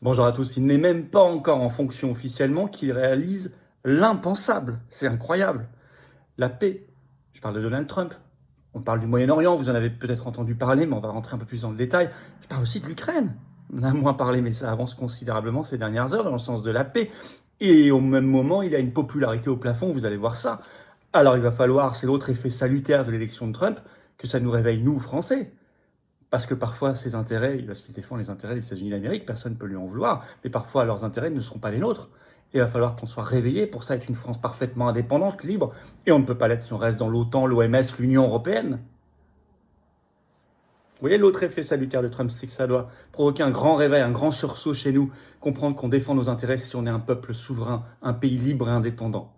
Bonjour à tous. Il n'est même pas encore en fonction officiellement qu'il réalise l'impensable. C'est incroyable. La paix. Je parle de Donald Trump. On parle du Moyen-Orient, vous en avez peut-être entendu parler, mais on va rentrer un peu plus dans le détail. Je parle aussi de l'Ukraine. On en a moins parlé, mais ça avance considérablement ces dernières heures dans le sens de la paix. Et au même moment, il a une popularité au plafond, vous allez voir ça. Alors il va falloir, c'est l'autre effet salutaire de l'élection de Trump, que ça nous réveille, nous, Français. Parce que parfois, ses intérêts, parce qu'il défend les intérêts des États-Unis d'Amérique, personne ne peut lui en vouloir, mais parfois leurs intérêts ne seront pas les nôtres. Et il va falloir qu'on soit réveillé pour ça, être une France parfaitement indépendante, libre, et on ne peut pas l'être si on reste dans l'OTAN, l'OMS, l'Union européenne. Vous voyez, l'autre effet salutaire de Trump, c'est que ça doit provoquer un grand réveil, un grand sursaut chez nous, comprendre qu'on défend nos intérêts si on est un peuple souverain, un pays libre et indépendant.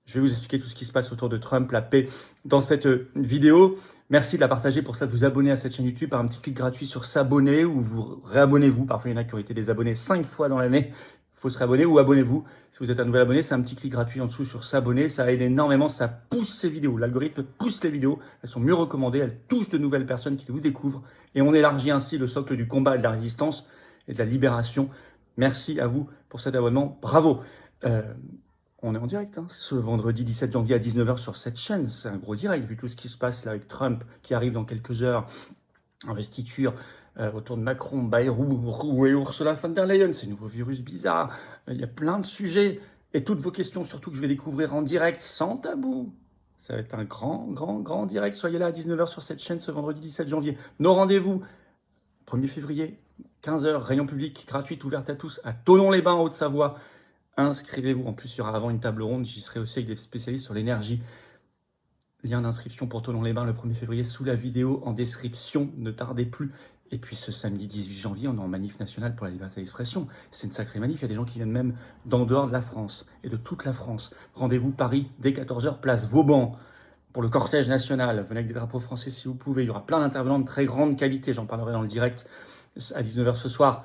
Je vais vous expliquer tout ce qui se passe autour de Trump, la paix, dans cette vidéo. Merci de la partager, pour ça, de vous abonner à cette chaîne YouTube par un petit clic gratuit sur s'abonner ou vous réabonnez-vous. Parfois, il y en a qui ont été désabonnés 5 fois dans l'année. Il faut se réabonner ou abonnez-vous. Si vous êtes un nouvel abonné, c'est un petit clic gratuit en dessous sur s'abonner. Ça aide énormément, ça pousse ces vidéos. L'algorithme pousse les vidéos, elles sont mieux recommandées, elles touchent de nouvelles personnes qui vous découvrent. Et on élargit ainsi le socle du combat et de la résistance et de la libération. Merci à vous pour cet abonnement. Bravo. On est en direct, ce vendredi 17 janvier à 19h sur cette chaîne. C'est un gros direct, vu tout ce qui se passe là avec Trump, qui arrive dans quelques heures, investiture autour de Macron, Bayrou et Ursula von der Leyen, ces nouveaux virus bizarres. Il y a plein de sujets, et toutes vos questions, surtout que je vais découvrir en direct, sans tabou. Ça va être un grand direct. Soyez là à 19h sur cette chaîne ce vendredi 17 janvier. Nos rendez-vous, 1er février, 15h, réunion publique gratuite, ouverte à tous, à Thonon-les-Bains, en Haute-Savoie. Inscrivez-vous. En plus, il y aura avant une table ronde. J'y serai aussi avec des spécialistes sur l'énergie. Lien d'inscription pour Thonon-les-Bains le 1er février sous la vidéo en description. Ne tardez plus. Et puis ce samedi 18 janvier, on est en manif nationale pour la liberté d'expression. C'est une sacrée manif. Il y a des gens qui viennent même d'en dehors de la France et de toute la France. Rendez-vous Paris dès 14h, place Vauban, pour le cortège national. Venez avec des drapeaux français si vous pouvez. Il y aura plein d'intervenants de très grande qualité. J'en parlerai dans le direct à 19h ce soir.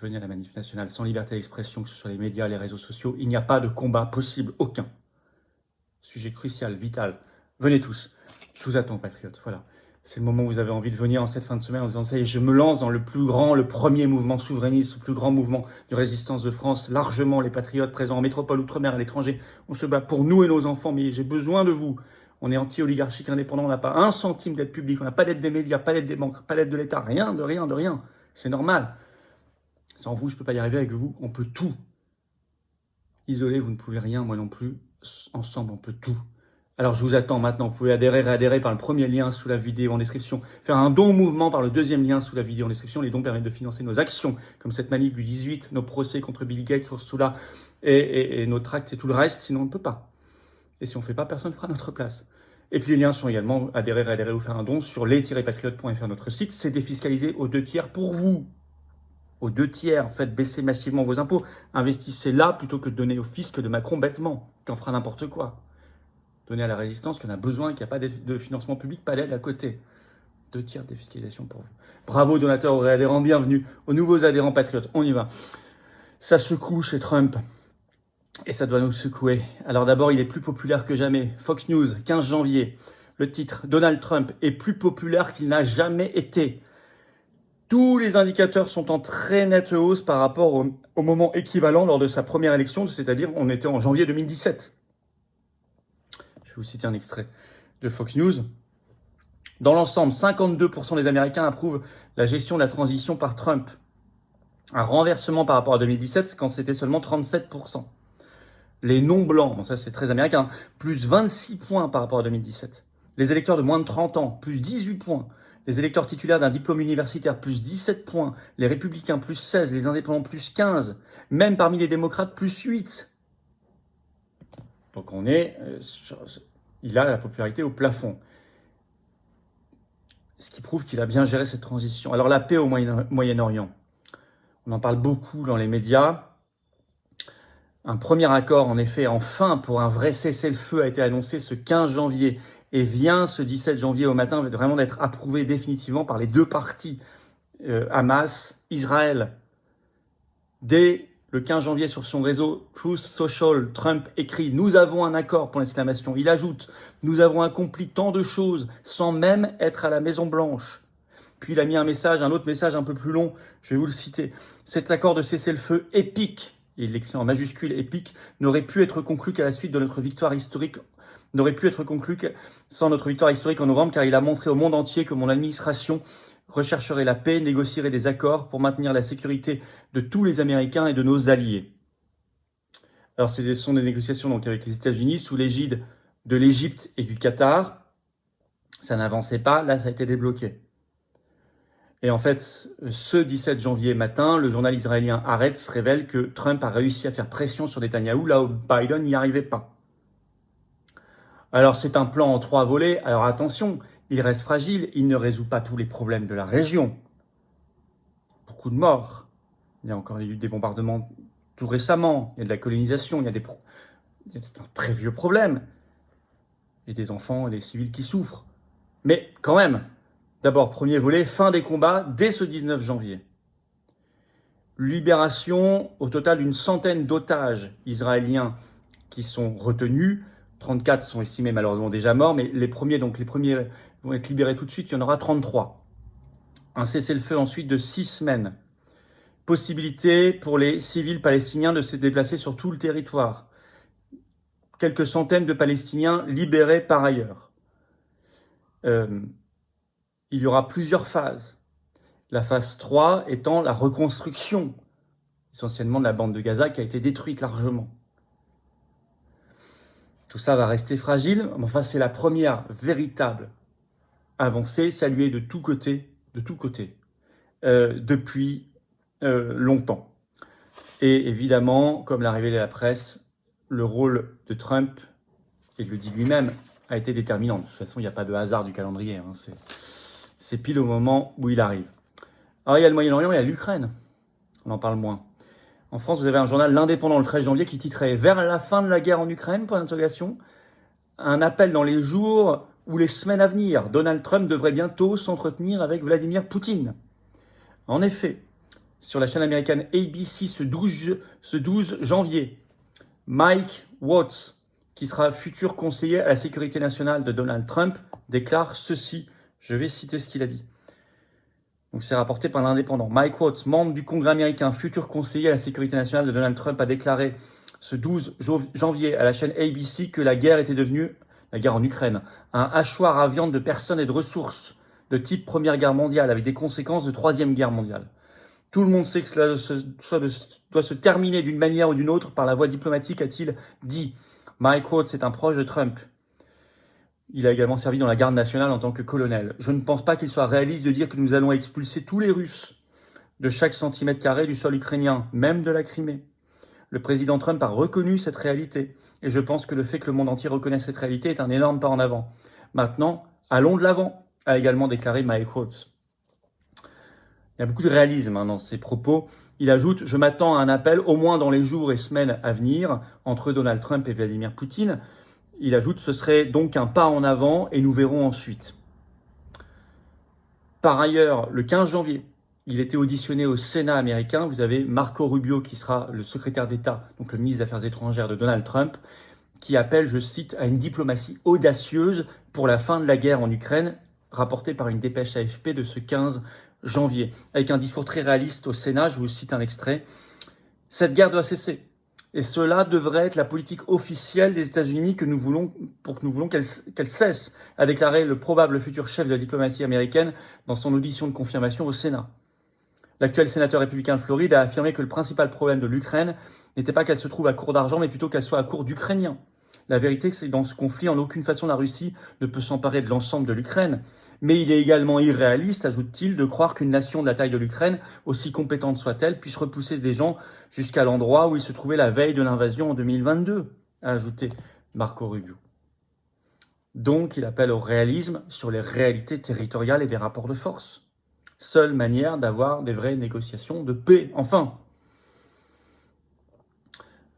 Venez à la manif nationale sans liberté d'expression, que ce soit les médias, les réseaux sociaux. Il n'y a pas de combat possible, aucun. Sujet crucial, vital. Venez tous. Je vous attends, patriotes. Voilà. C'est le moment où vous avez envie de venir en cette fin de semaine en disant, ça y est, je me lance dans le premier mouvement souverainiste, le plus grand mouvement de résistance de France. Largement, les patriotes présents en métropole, outre-mer, à l'étranger. On se bat pour nous et nos enfants, mais j'ai besoin de vous. On est anti-oligarchique indépendant, on n'a pas un centime d'aide publique, on n'a pas d'aide des médias, pas d'aide des banques, pas d'aide de l'État, rien, de rien. C'est normal. Sans vous, je ne peux pas y arriver. Avec vous, on peut tout. Isolé, vous ne pouvez rien, moi non plus. Ensemble, on peut tout. Alors, je vous attends maintenant. Vous pouvez réadhérer par le premier lien sous la vidéo en description. Faire un don au mouvement par le deuxième lien sous la vidéo en description. Les dons permettent de financer nos actions, comme cette manif du 18, nos procès contre Bill Gates, Ursula, et nos tracts et tout le reste. Sinon, on ne peut pas. Et si on ne fait pas, personne ne fera notre place. Et puis, les liens sont également réadhérer ou faire un don sur les-patriotes.fr, notre site. C'est défiscalisé aux 2 tiers pour vous. Aux 2 tiers, faites baisser massivement vos impôts. Investissez là plutôt que de donner au fisc de Macron bêtement, qui en fera n'importe quoi. Donnez à la résistance qui en a besoin, qui n'a pas de financement public, pas d'aide à côté. 2 tiers de défiscalisation pour vous. Bravo donateurs aux réadhérents, bienvenue aux nouveaux adhérents patriotes. On y va. Ça secoue chez Trump. Et ça doit nous secouer. Alors d'abord, il est plus populaire que jamais. Fox News, 15 janvier. Le titre, Donald Trump est plus populaire qu'il n'a jamais été. Tous les indicateurs sont en très nette hausse par rapport au moment équivalent lors de sa première élection, c'est-à-dire on était en janvier 2017. Je vais vous citer un extrait de Fox News. Dans l'ensemble, 52% des Américains approuvent la gestion de la transition par Trump. Un renversement par rapport à 2017 quand c'était seulement 37%. Les non-blancs, bon ça c'est très américain, plus 26 points par rapport à 2017. Les électeurs de moins de 30 ans, plus 18 points. Les électeurs titulaires d'un diplôme universitaire, plus 17 points. Les républicains, plus 16. Les indépendants, plus 15. Même parmi les démocrates, plus 8. Donc il a la popularité au plafond. Ce qui prouve qu'il a bien géré cette transition. Alors la paix au Moyen-Orient. On en parle beaucoup dans les médias. Un premier accord, en effet, enfin, pour un vrai cessez-le-feu a été annoncé ce 15 janvier. Et vient ce 17 janvier au matin vraiment d'être approuvé définitivement par les 2 parties, Hamas, Israël. Dès le 15 janvier sur son réseau Truth Social, Trump écrit « Nous avons un accord » pour l'exclamation. Il ajoute « Nous avons accompli tant de choses sans même être à la Maison Blanche. Puis il a mis un autre message un peu plus long, je vais vous le citer. Cet accord de cessez-le-feu épique, et il l'écrit en majuscule épique, n'aurait pu être conclu qu'à la suite de notre victoire historique, n'aurait pu être conclu sans notre victoire historique en novembre, car il a montré au monde entier que mon administration rechercherait la paix, négocierait des accords pour maintenir la sécurité de tous les Américains et de nos alliés. Alors, ce sont des négociations donc, avec les États-Unis sous l'égide de l'Égypte et du Qatar. Ça n'avançait pas, là, ça a été débloqué. Et en fait, ce 17 janvier matin, le journal israélien Haaretz révèle que Trump a réussi à faire pression sur Netanyahou, là où Biden n'y arrivait pas. Alors, c'est un plan en 3 volets. Alors, attention, il reste fragile, il ne résout pas tous les problèmes de la région. Beaucoup de morts. Il y a encore eu des bombardements tout récemment. Il y a de la colonisation, c'est un très vieux problème. Il y a des enfants et des civils qui souffrent. Mais quand même, d'abord, premier volet, fin des combats dès ce 19 janvier. Libération au total d'une centaine d'otages israéliens qui sont retenus. 34 sont estimés malheureusement déjà morts, mais les premiers vont être libérés tout de suite, il y en aura 33. Un cessez-le-feu ensuite de 6 semaines. Possibilité pour les civils palestiniens de se déplacer sur tout le territoire. Quelques centaines de Palestiniens libérés par ailleurs. Il y aura plusieurs phases. La phase 3 étant la reconstruction, essentiellement de la bande de Gaza qui a été détruite largement. Tout ça va rester fragile, mais enfin c'est la première véritable avancée saluée de tous côtés, depuis longtemps. Et évidemment, comme l'a révélé la presse, le rôle de Trump, et il le dit lui-même, a été déterminant. De toute façon, il n'y a pas de hasard du calendrier, hein. C'est pile au moment où il arrive. Alors il y a le Moyen-Orient, il y a l'Ukraine, on en parle moins. En France, vous avez un journal, L'Indépendant, le 13 janvier, qui titrait « Vers la fin de la guerre en Ukraine ?» Un appel dans les jours ou les semaines à venir. Donald Trump devrait bientôt s'entretenir avec Vladimir Poutine. En effet, sur la chaîne américaine ABC ce 12 janvier, Mike Waltz, qui sera futur conseiller à la sécurité nationale de Donald Trump, déclare ceci. Je vais citer ce qu'il a dit. Donc c'est rapporté par l'Indépendant. Mike Waltz, membre du Congrès américain, futur conseiller à la sécurité nationale de Donald Trump, a déclaré ce 12 janvier à la chaîne ABC que la guerre était devenue, la guerre en Ukraine, un hachoir à viande de personnes et de ressources de type Première Guerre mondiale, avec des conséquences de Troisième Guerre mondiale. Tout le monde sait que cela doit se terminer d'une manière ou d'une autre par la voie diplomatique, a-t-il dit. Mike Waltz est un proche de Trump. Il a également servi dans la garde nationale en tant que colonel. Je ne pense pas qu'il soit réaliste de dire que nous allons expulser tous les Russes de chaque centimètre carré du sol ukrainien, même de la Crimée. Le président Trump a reconnu cette réalité. Et je pense que le fait que le monde entier reconnaisse cette réalité est un énorme pas en avant. Maintenant, allons de l'avant, a également déclaré Mike Waltz. Il y a beaucoup de réalisme dans ses propos. Il ajoute « Je m'attends à un appel, au moins dans les jours et semaines à venir, entre Donald Trump et Vladimir Poutine. » Il ajoute « Ce serait donc un pas en avant et nous verrons ensuite. » Par ailleurs, le 15 janvier, il était auditionné au Sénat américain. Vous avez Marco Rubio, qui sera le secrétaire d'État, donc le ministre des Affaires étrangères de Donald Trump, qui appelle, je cite, à une diplomatie audacieuse pour la fin de la guerre en Ukraine, rapporté par une dépêche AFP de ce 15 janvier. Avec un discours très réaliste au Sénat, je vous cite un extrait. « Cette guerre doit cesser. Et cela devrait être la politique officielle des États-Unis que nous voulons qu'elle cesse, a déclaré le probable futur chef de la diplomatie américaine dans son audition de confirmation au Sénat. L'actuel sénateur républicain de Floride a affirmé que le principal problème de l'Ukraine n'était pas qu'elle se trouve à court d'argent, mais plutôt qu'elle soit à court d'Ukrainiens. La vérité, c'est que dans ce conflit, en aucune façon la Russie ne peut s'emparer de l'ensemble de l'Ukraine. Mais il est également irréaliste, ajoute-t-il, de croire qu'une nation de la taille de l'Ukraine, aussi compétente soit-elle, puisse repousser des gens jusqu'à l'endroit où ils se trouvaient la veille de l'invasion en 2022, a ajouté Marco Rubio. Donc, il appelle au réalisme sur les réalités territoriales et des rapports de force. Seule manière d'avoir des vraies négociations de paix, enfin.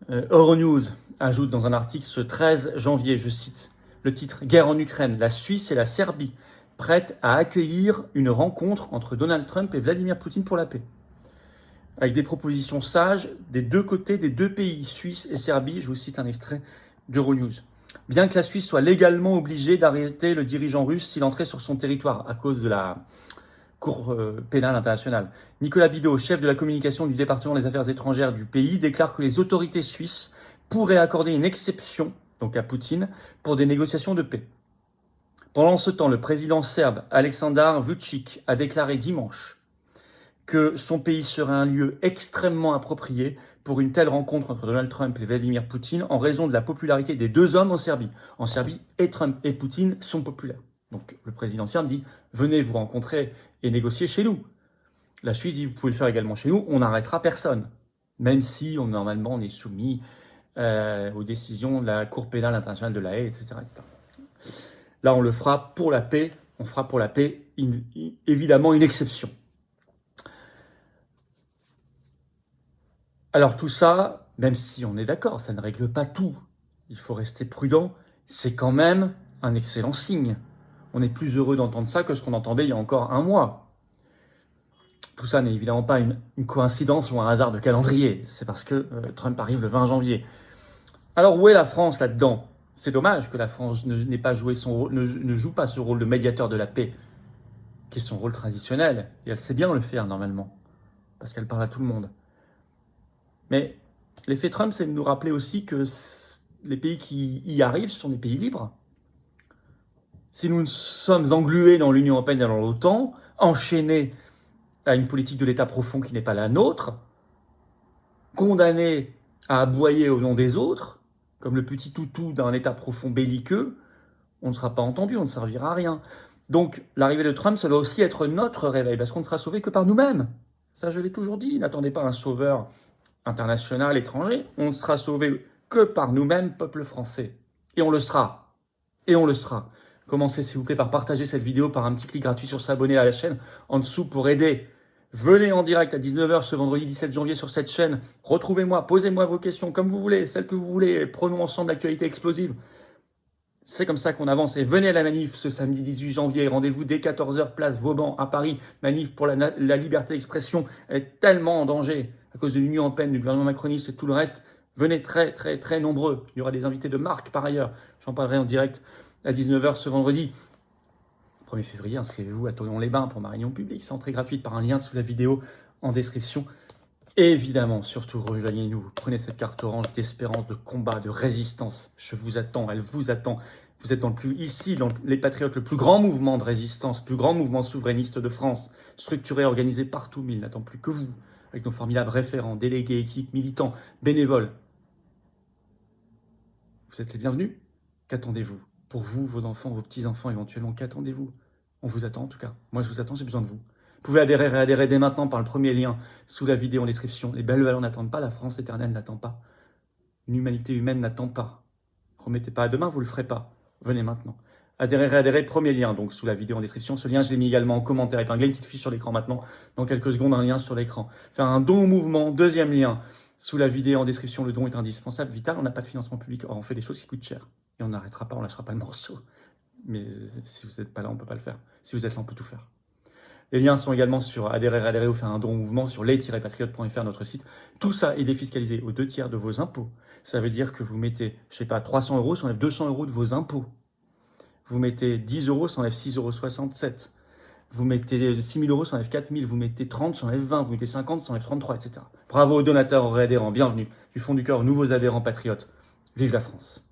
Euronews ajoute dans un article ce 13 janvier, je cite, le titre « Guerre en Ukraine, la Suisse et la Serbie prêtes à accueillir une rencontre entre Donald Trump et Vladimir Poutine pour la paix ». Avec des propositions sages des deux côtés des deux pays, Suisse et Serbie, je vous cite un extrait d'Euronews. Bien que la Suisse soit légalement obligée d'arrêter le dirigeant russe s'il entrait sur son territoire à cause de Cour pénale internationale. Nicolas Bidault, chef de la communication du département des affaires étrangères du pays, déclare que les autorités suisses pourraient accorder une exception, donc à Poutine, pour des négociations de paix. Pendant ce temps, le président serbe Aleksandar Vučić a déclaré dimanche que son pays serait un lieu extrêmement approprié pour une telle rencontre entre Donald Trump et Vladimir Poutine en raison de la popularité des deux hommes en Serbie. En Serbie, et Trump et Poutine sont populaires. Donc le président serbe dit « Venez vous rencontrer et négocier chez nous ». La Suisse dit « Vous pouvez le faire également chez nous, on n'arrêtera personne ». Même si normalement on est soumis aux décisions de la Cour pénale internationale de la Haye, etc., etc. Là, on le fera pour la paix. On fera pour la paix, évidemment, une exception. Alors tout ça, même si on est d'accord, ça ne règle pas tout. Il faut rester prudent. C'est quand même un excellent signe. On est plus heureux d'entendre ça que ce qu'on entendait il y a encore un mois. Tout ça n'est évidemment pas une coïncidence ou un hasard de calendrier. C'est parce que Trump arrive le 20 janvier. Alors où est la France là-dedans ? C'est dommage que la France ne joue pas ce rôle de médiateur de la paix, qui est son rôle traditionnel. Et elle sait bien le faire normalement, parce qu'elle parle à tout le monde. Mais l'effet Trump, c'est de nous rappeler aussi que les pays qui y arrivent sont des pays libres. Si nous sommes englués dans l'Union européenne et dans l'OTAN, enchaînés à une politique de l'État profond qui n'est pas la nôtre, condamnés à aboyer au nom des autres, comme le petit toutou d'un État profond belliqueux, on ne sera pas entendu, on ne servira à rien. Donc l'arrivée de Trump, ça doit aussi être notre réveil, parce qu'on ne sera sauvé que par nous-mêmes. Ça, je l'ai toujours dit, n'attendez pas un sauveur international, étranger, on ne sera sauvé que par nous-mêmes, peuple français. Et on le sera. Et on le sera. Commencez s'il vous plaît par partager cette vidéo, par un petit clic gratuit sur s'abonner à la chaîne en dessous pour aider. Venez en direct à 19h ce vendredi 17 janvier sur cette chaîne. Retrouvez-moi, posez-moi vos questions comme vous voulez, celles que vous voulez. Prenons ensemble l'actualité explosive. C'est comme ça qu'on avance. Et venez à la manif ce samedi 18 janvier. Rendez-vous dès 14h, place Vauban à Paris. Manif pour la liberté d'expression. Elle est tellement en danger à cause de l'Union européenne, du gouvernement macroniste et tout le reste. Venez très, très, très nombreux. Il y aura des invités de marque par ailleurs. J'en parlerai en direct à 19h ce vendredi. 1er février, inscrivez-vous à Tournon-les-Bains pour ma réunion publique. C'est entrée gratuite par un lien sous la vidéo en description. Évidemment, surtout, rejoignez-nous. Prenez cette carte orange d'espérance, de combat, de résistance. Je vous attends, elle vous attend. Vous êtes ici, dans les Patriotes, le plus grand mouvement de résistance, le plus grand mouvement souverainiste de France, structuré, organisé partout, mais il n'attend plus que vous, avec nos formidables référents, délégués, équipes, militants, bénévoles. Vous êtes les bienvenus. Qu'attendez-vous ? Pour vous, vos enfants, vos petits-enfants éventuellement, qu'attendez-vous ? On vous attend en tout cas. Moi, je vous attends, j'ai besoin de vous. Vous pouvez adhérer dès maintenant par le premier lien sous la vidéo en description. Les belles valeurs n'attendent pas, la France éternelle n'attend pas. Une humanité humaine n'attend pas. Remettez pas à demain, vous ne le ferez pas. Venez maintenant. Adhérer, premier lien donc sous la vidéo en description. Ce lien, je l'ai mis également en commentaire épinglé, une petite fiche sur l'écran maintenant. Dans quelques secondes, un lien sur l'écran. Faire un don au mouvement, deuxième lien sous la vidéo en description. Le don est indispensable, vital. On n'a pas de financement public. Or, on fait des choses qui coûtent cher. Et on n'arrêtera pas, on lâchera pas le morceau. Mais si vous n'êtes pas là, on ne peut pas le faire. Si vous êtes là, on peut tout faire. Les liens sont également sur adhérer ou faire un don au mouvement sur les-patriotes.fr, notre site. Tout ça est défiscalisé aux 2/3 de vos impôts. Ça veut dire que vous mettez, je sais pas, 300 €, ça enlève 200 € de vos impôts. Vous mettez 10 €, ça enlève 6,67 €. Vous mettez 6 000 €, ça enlève 4 000. Vous mettez 30, ça enlève 20. Vous mettez 50, ça enlève 33, etc. Bravo aux donateurs, aux réadhérents. Bienvenue. Du fond du cœur, aux nouveaux adhérents patriotes. Vive la France.